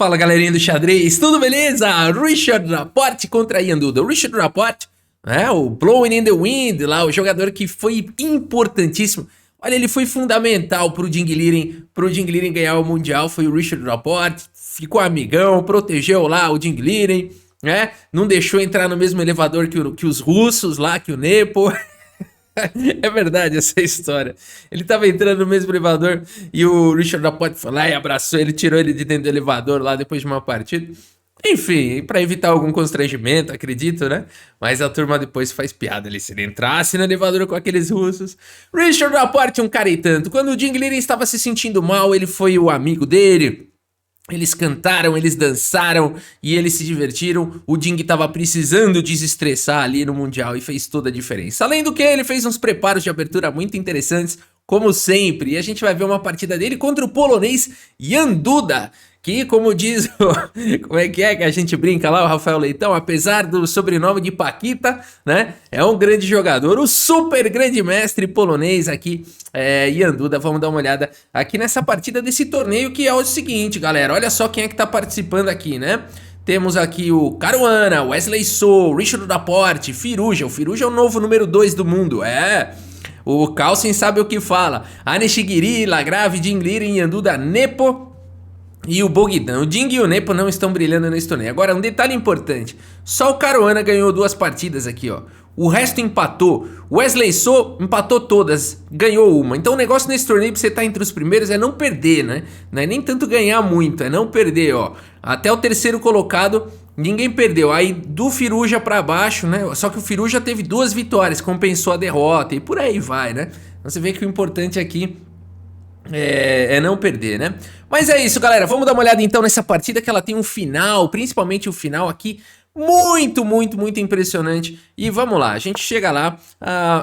Fala galerinha do xadrez, tudo beleza? Richard Rapport contra Ian Duda. O Richard Rapport, o Blowing in the Wind, lá, o jogador que foi importantíssimo. Olha, ele foi fundamental pro Ding Liren ganhar o Mundial, foi o Richard Rapport, ficou amigão, protegeu lá o Ding Liren, né? Não deixou entrar no mesmo elevador que os russos lá, que o Nepo. É verdade essa história. Ele tava entrando no mesmo elevador e o Richard Rapport foi lá e abraçou ele, tirou ele de dentro do elevador lá depois de uma partida. Enfim, pra evitar algum constrangimento, acredito, né? Mas a turma depois faz piada ali, se ele entrasse no elevador com aqueles russos. Richard Rapport é um cara e tanto. Quando o Ding Liren estava se sentindo mal, ele foi o amigo dele. Eles cantaram, eles dançaram e eles se divertiram. O Ding estava precisando desestressar ali no Mundial e fez toda a diferença. Além do que, ele fez uns preparos de abertura muito interessantes, como sempre. E a gente vai ver uma partida dele contra o polonês Ian Duda, que, como diz como é que a gente brinca lá, o Rafael Leitão, apesar do sobrenome de Paquita, né, é um grande jogador, o super grande mestre polonês aqui, Ian Duda. Vamos dar uma olhada aqui nessa partida desse torneio, que é o seguinte, galera, olha só quem é que tá participando aqui, né? Temos aqui o Caruana, Wesley So, Richard Rapport, Firuja. O Firuja é o novo número 2 do mundo, o Carlsen sabe o que fala. Aneshigiri, Lagrave, Ding Liren, Ian Duda, Nepo e o Bogdan. O Ding e o Nepo não estão brilhando nesse torneio. Agora, um detalhe importante. Só o Caruana ganhou 2 partidas aqui, ó. O resto empatou. O Wesley So empatou todas, ganhou uma. Então o negócio nesse torneio pra você estar entre os primeiros é não perder, né? Não é nem tanto ganhar muito, é não perder, ó. Até o terceiro colocado, ninguém perdeu. Aí do Firuja pra baixo, né? Só que o Firuja teve 2 vitórias, compensou a derrota e por aí vai, né? Então você vê que o importante aqui é não perder, né? Mas é isso, galera. Vamos dar uma olhada então nessa partida, que ela tem um final, principalmente o final aqui, muito impressionante. E vamos lá, a gente chega lá.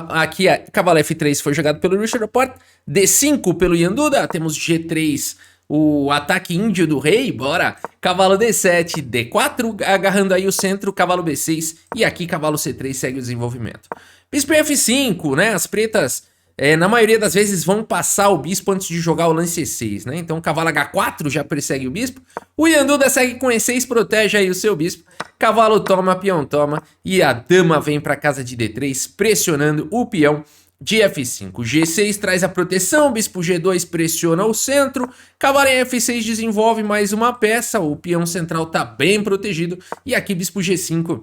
Aqui, cavalo F3 foi jogado pelo Richard Rapport, D5 pelo Ian Duda, temos G3, o ataque índio do rei, bora. Cavalo D7, D4, agarrando aí o centro, cavalo B6, e aqui cavalo C3 segue o desenvolvimento. Bispo F5, né, as pretas na maioria das vezes vão passar o bispo antes de jogar o lance E6, né? Então o cavalo H4 já persegue o bispo. O Ian Duda segue com E6, protege aí o seu bispo. Cavalo toma, peão toma. E a dama vem para casa de D3, pressionando o peão de F5. G6 traz a proteção, bispo G2 pressiona o centro. Cavalo em F6 desenvolve mais uma peça. O peão central tá bem protegido. E aqui bispo G5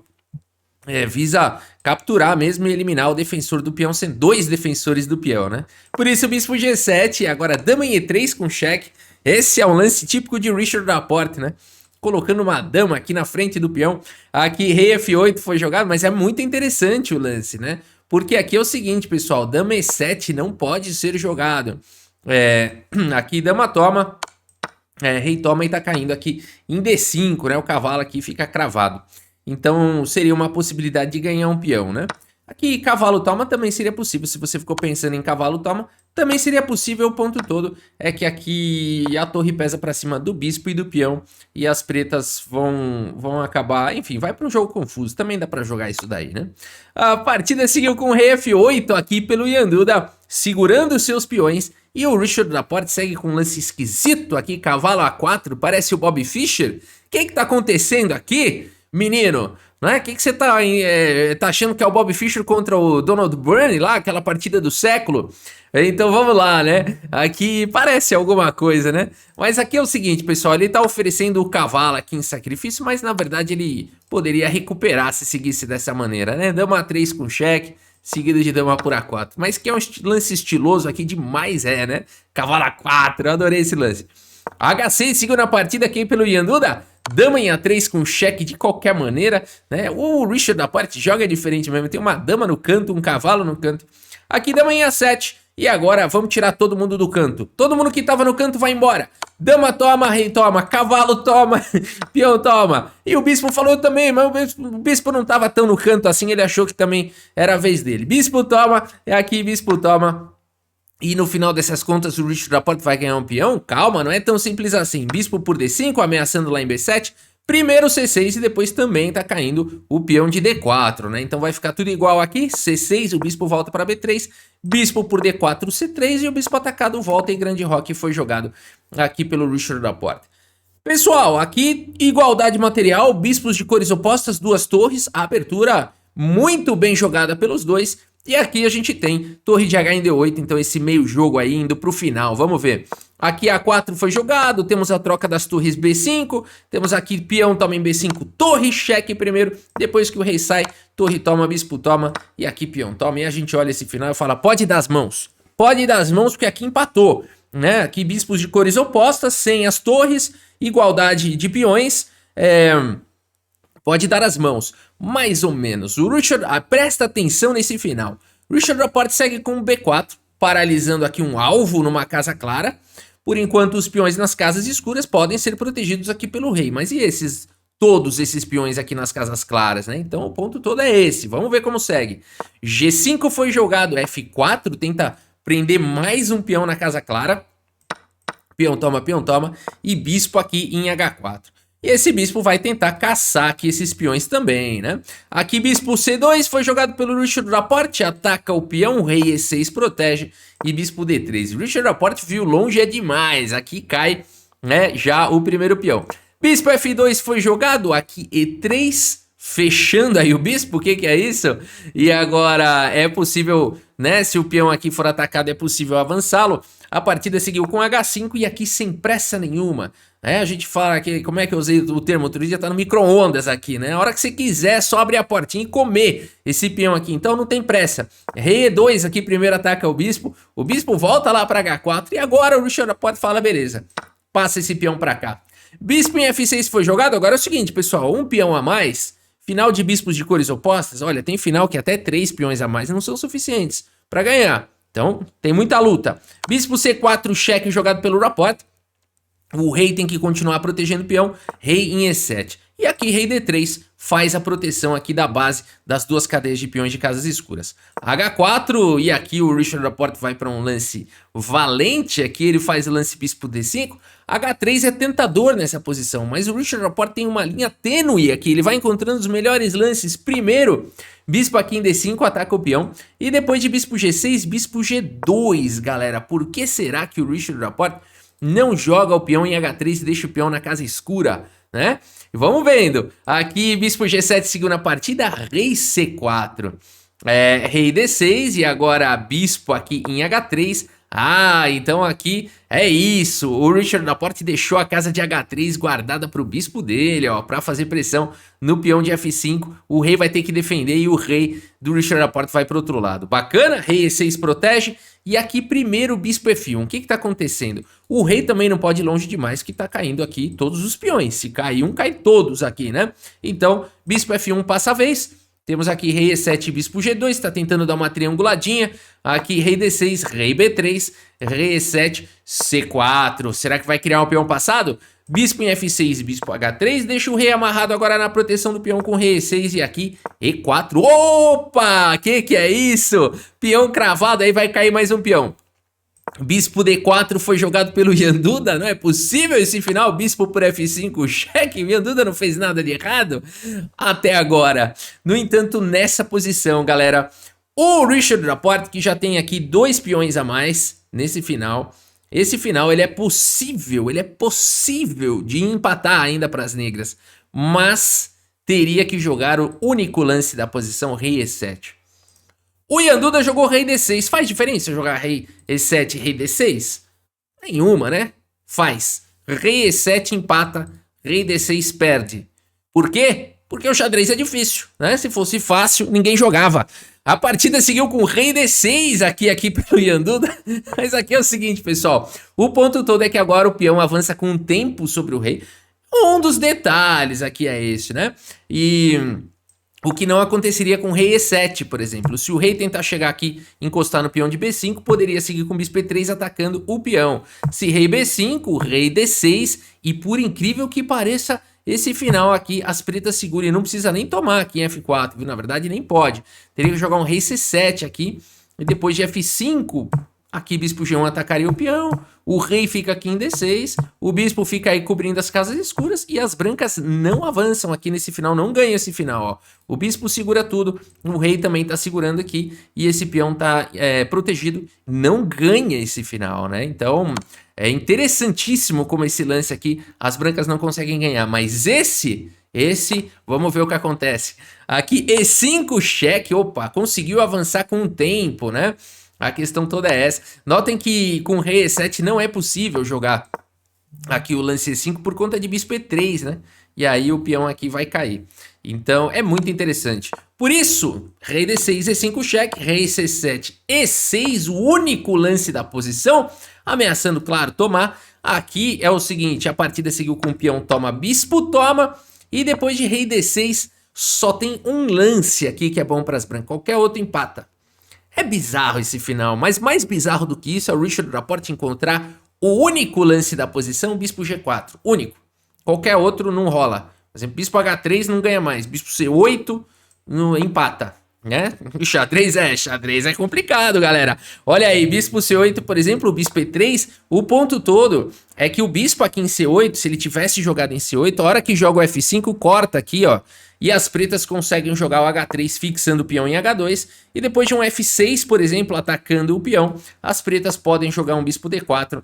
visa capturar mesmo e eliminar o defensor do peão, sendo 2 defensores do peão, né? Por isso o bispo G7, agora dama em E3 com cheque. Esse é um lance típico de Richard Rapport, né? Colocando uma dama aqui na frente do peão. Aqui rei F8 foi jogado, mas é muito interessante o lance, né? Porque aqui é o seguinte, pessoal, dama E7 não pode ser jogado. Aqui dama toma, rei toma e tá caindo aqui em D5, né? O cavalo aqui fica cravado. Então seria uma possibilidade de ganhar um peão, né? Aqui cavalo toma também seria possível. Se você ficou pensando em cavalo toma, também seria possível. O ponto todo é que aqui a torre pesa para cima do bispo e do peão, e as pretas vão acabar, enfim, vai para um jogo confuso. Também dá para jogar isso daí, né? A partida seguiu com o rei F8 aqui pelo Ian Duda, segurando os seus peões, e o Richard Rapport segue com um lance esquisito aqui, cavalo A4, parece o Bob Fischer. O que tá acontecendo aqui, menino? O que você tá achando que é o Bob Fischer contra o Donald Byrne lá, aquela partida do século? Então vamos lá, né? Aqui parece alguma coisa, né? Mas aqui é o seguinte, pessoal, ele tá oferecendo o cavalo aqui em sacrifício, mas na verdade ele poderia recuperar se seguisse dessa maneira, né? Dama A3 com cheque, seguido de dama por A4. Mas que é um lance estiloso aqui demais, né? Cavalo A4, eu adorei esse lance. H6 seguiu na partida aqui pelo Ian Duda. Dama em A3 com cheque de qualquer maneira, né? O Richard Rapport joga diferente mesmo. Tem uma dama no canto, um cavalo no canto. Aqui dama em A7. E agora vamos tirar todo mundo do canto. Todo mundo que tava no canto vai embora. Dama toma, rei toma, cavalo toma, peão toma. E o bispo falou também, mas o bispo não tava tão no canto assim. Ele achou que também era a vez dele. Bispo toma, aqui bispo toma. E no final dessas contas o Richard Rapport vai ganhar um peão? Calma, não é tão simples assim. Bispo por D5, ameaçando lá em B7. Primeiro C6 e depois também tá caindo o peão de D4, né? Então vai ficar tudo igual aqui. C6, o bispo volta para B3. Bispo por D4, C3 e o bispo atacado volta e grande roque foi jogado aqui pelo Richard Rapport. Pessoal, aqui igualdade material, bispos de cores opostas, duas torres, a abertura muito bem jogada pelos dois. E aqui a gente tem torre de H em D8, então esse meio jogo aí indo pro final, vamos ver. Aqui A4 foi jogado, temos a troca das torres B5, temos aqui peão toma em B5, torre cheque primeiro, depois que o rei sai, torre toma, bispo toma, e aqui peão toma. E a gente olha esse final e fala, pode dar as mãos porque aqui empatou, né? Aqui bispos de cores opostas, sem as torres, igualdade de peões, pode dar as mãos, mais ou menos. O Richard, presta atenção nesse final. Richard Rapport segue com o B4, paralisando aqui um alvo numa casa clara. Por enquanto, os peões nas casas escuras podem ser protegidos aqui pelo rei. Mas e todos esses peões aqui nas casas claras, né? Então o ponto todo é esse. Vamos ver como segue. G5 foi jogado, F4 tenta prender mais um peão na casa clara. Peão toma, e bispo aqui em H4. E esse bispo vai tentar caçar aqui esses peões também, né? Aqui bispo C2 foi jogado pelo Richard Rapport, ataca o peão, rei E6 protege e bispo D3. Richard Rapport viu longe é demais, aqui cai, né, já o primeiro peão. Bispo F2 foi jogado, aqui E3, fechando aí o bispo, o que é isso? E agora é possível, né, se o peão aqui for atacado é possível avançá-lo. A partida seguiu com H5 e aqui sem pressa nenhuma. A gente fala que, como é que eu usei o termo outro dia, tá no micro-ondas aqui, né? A hora que você quiser, só abrir a portinha e comer esse peão aqui. Então não tem pressa. Rei E2 aqui primeiro ataca o bispo volta lá para H4 e agora o Richard Rapport fala, beleza, passa esse peão para cá. Bispo em F6 foi jogado, agora é o seguinte, pessoal, um peão a mais, final de bispos de cores opostas, olha, tem final que até 3 peões a mais não são suficientes para ganhar. Então, tem muita luta. Bispo C4, cheque jogado pelo Rapport. O rei tem que continuar protegendo o peão. Rei em E7. E aqui, rei D3 faz a proteção aqui da base das duas cadeias de peões de casas escuras. H4, e aqui o Richard Rapport vai para um lance valente. Aqui ele faz o lance bispo D5. H3 é tentador nessa posição, mas o Richard Rapport tem uma linha tênue aqui. Ele vai encontrando os melhores lances. Primeiro, bispo aqui em D5, ataca o peão. E depois de bispo G6, bispo G2, galera. Por que será que o Richard Rapport não joga o peão em H3 e deixa o peão na casa escura, né? Vamos vendo. Aqui, bispo G7 seguiu na partida, rei C4. Rei D6 e agora bispo aqui em H3. Ah, então aqui é isso. O Richard Rapport deixou a casa de H3 guardada para o bispo dele, ó, para fazer pressão no peão de F5. O rei vai ter que defender e o rei do Richard Rapport vai para o outro lado. Bacana, rei E6 protege. E aqui primeiro bispo F1. O que está acontecendo? O rei também não pode ir longe demais, que está caindo aqui todos os peões. Se cair um, cai todos aqui, né? Então, bispo F1 passa a vez. Temos aqui rei E7 bispo G2, está tentando dar uma trianguladinha. Aqui rei D6, rei B3, rei E7, C4. Será que vai criar um peão passado? Bispo em F6, bispo H3. Deixa o rei amarrado agora na proteção do peão com rei E6 e aqui E4. Opa! Que é isso? Peão cravado, aí vai cair mais um peão. Bispo D4 foi jogado pelo Ian Duda, não é possível esse final, bispo por F5, cheque, Ian Duda não fez nada de errado até agora. No entanto, nessa posição, galera, o Richard Rapport, que já tem aqui 2 peões a mais nesse final, esse final ele é possível de empatar ainda para as negras, mas teria que jogar o único lance da posição rei E7. O Ian Duda jogou rei D6. Faz diferença jogar rei E7 e rei D6? Nenhuma, né? Faz. Rei E7 empata, rei D6 perde. Por quê? Porque o xadrez é difícil, né? Se fosse fácil, ninguém jogava. A partida seguiu com rei D6 aqui pelo Ian Duda. Mas aqui é o seguinte, pessoal. O ponto todo é que agora o peão avança com um tempo sobre o rei. Um dos detalhes aqui é esse, né? E o que não aconteceria com o rei E7, por exemplo. Se o rei tentar chegar aqui, encostar no peão de B5, poderia seguir com bispo E3 atacando o peão. Se rei B5, rei D6, e por incrível que pareça, esse final aqui, as pretas seguram e não precisa nem tomar aqui em F4, viu? Na verdade, nem pode. Teria que jogar um rei C7 aqui, e depois de F5, aqui bispo G1 atacaria o peão, o rei fica aqui em D6, o bispo fica aí cobrindo as casas escuras e as brancas não avançam aqui nesse final, não ganham esse final, ó. O bispo segura tudo, o rei também tá segurando aqui e esse peão tá protegido, não ganha esse final, né? Então, É interessantíssimo como esse lance aqui, as brancas não conseguem ganhar, mas esse, vamos ver o que acontece. Aqui, E5 cheque, opa, conseguiu avançar com o tempo, né? A questão toda é essa. Notem que com rei E7 não é possível jogar aqui o lance E5 por conta de bispo E3, né? E aí o peão aqui vai cair. Então é muito interessante. Por isso, rei D6, E5 cheque, rei C7, E6, o único lance da posição, ameaçando, claro, tomar. Aqui é o seguinte, a partida seguiu com peão toma, bispo toma, e depois de rei D6 só tem um lance aqui que é bom para as brancas, qualquer outro empata. É bizarro esse final, mas mais bizarro do que isso é o Richard Rapport encontrar o único lance da posição, bispo G4, único. Qualquer outro não rola. Por exemplo, bispo H3 não ganha mais, bispo C8 não empata, né? Xadrez é complicado, galera. Olha aí, bispo C8, por exemplo, o bispo E3, o ponto todo é que o bispo aqui em C8, se ele tivesse jogado em C8, a hora que joga o F5, corta aqui, ó, e as pretas conseguem jogar o H3 fixando o peão em H2, e depois de um F6, por exemplo, atacando o peão, as pretas podem jogar um bispo D4,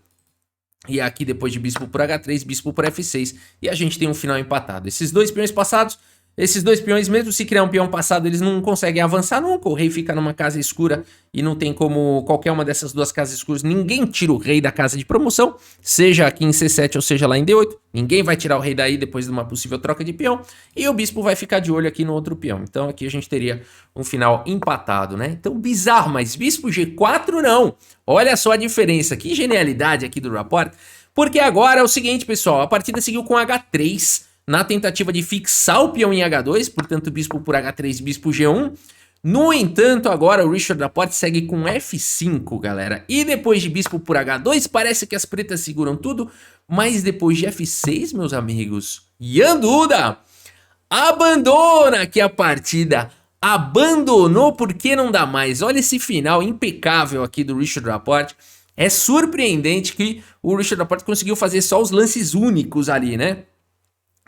e aqui depois de bispo por H3, bispo por F6, e a gente tem um final empatado. Esses dois peões passados, esses dois peões, mesmo se criar um peão passado, eles não conseguem avançar nunca. O rei fica numa casa escura e não tem como qualquer uma dessas duas casas escuras. Ninguém tira o rei da casa de promoção, seja aqui em C7 ou seja lá em D8. Ninguém vai tirar o rei daí depois de uma possível troca de peão. E o bispo vai ficar de olho aqui no outro peão. Então aqui a gente teria um final empatado, né? Então bizarro, mas bispo G4 não. Olha só a diferença. Que genialidade aqui do Rapport. Porque agora é o seguinte, pessoal. A partida seguiu com H3 na tentativa de fixar o peão em H2, portanto bispo por H3, bispo G1. No entanto, agora o Richard Rapport segue com F5, galera. E depois de bispo por H2, parece que as pretas seguram tudo, mas depois de F6, meus amigos, Ian Duda abandona aqui a partida. Abandonou porque não dá mais. Olha esse final impecável aqui do Richard Rapport. É surpreendente que o Richard Rapport conseguiu fazer só os lances únicos ali, né?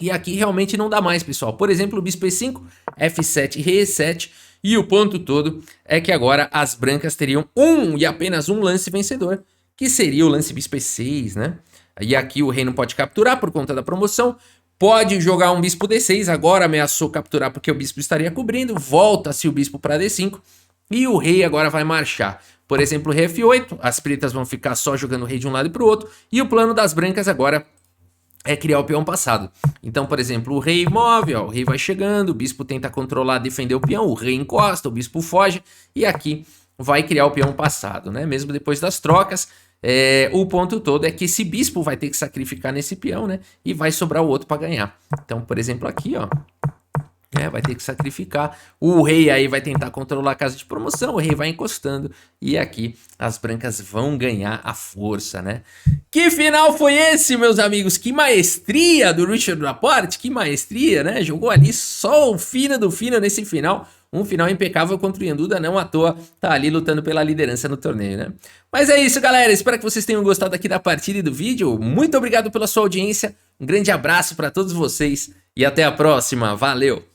E aqui realmente não dá mais, pessoal. Por exemplo, o bispo E5, F7, rei E7. E o ponto todo é que agora as brancas teriam um e apenas um lance vencedor, que seria o lance bispo E6, né? E aqui o rei não pode capturar por conta da promoção. Pode jogar um bispo D6, agora ameaçou capturar porque o bispo estaria cobrindo. Volta-se o bispo para D5 e o rei agora vai marchar. Por exemplo, rei F8, as pretas vão ficar só jogando o rei de um lado e para o outro. E o plano das brancas agora é criar o peão passado. Então, por exemplo, o rei move, ó, o rei vai chegando, o bispo tenta controlar, defender o peão, o rei encosta, o bispo foge, e aqui vai criar o peão passado, né? Mesmo depois das trocas, o ponto todo é que esse bispo vai ter que sacrificar nesse peão, né? E vai sobrar o outro para ganhar. Então, por exemplo, aqui, ó, vai ter que sacrificar. O rei aí vai tentar controlar a casa de promoção, o rei vai encostando e aqui as brancas vão ganhar a força, né? Que final foi esse, meus amigos? Que maestria do Richard Rapport, que maestria, né? Jogou ali só o fino do fino nesse final. Um final impecável contra o Ian Duda, não à toa tá ali lutando pela liderança no torneio, né? Mas é isso, galera. Espero que vocês tenham gostado aqui da partida e do vídeo. Muito obrigado pela sua audiência. Um grande abraço para todos vocês e até a próxima. Valeu!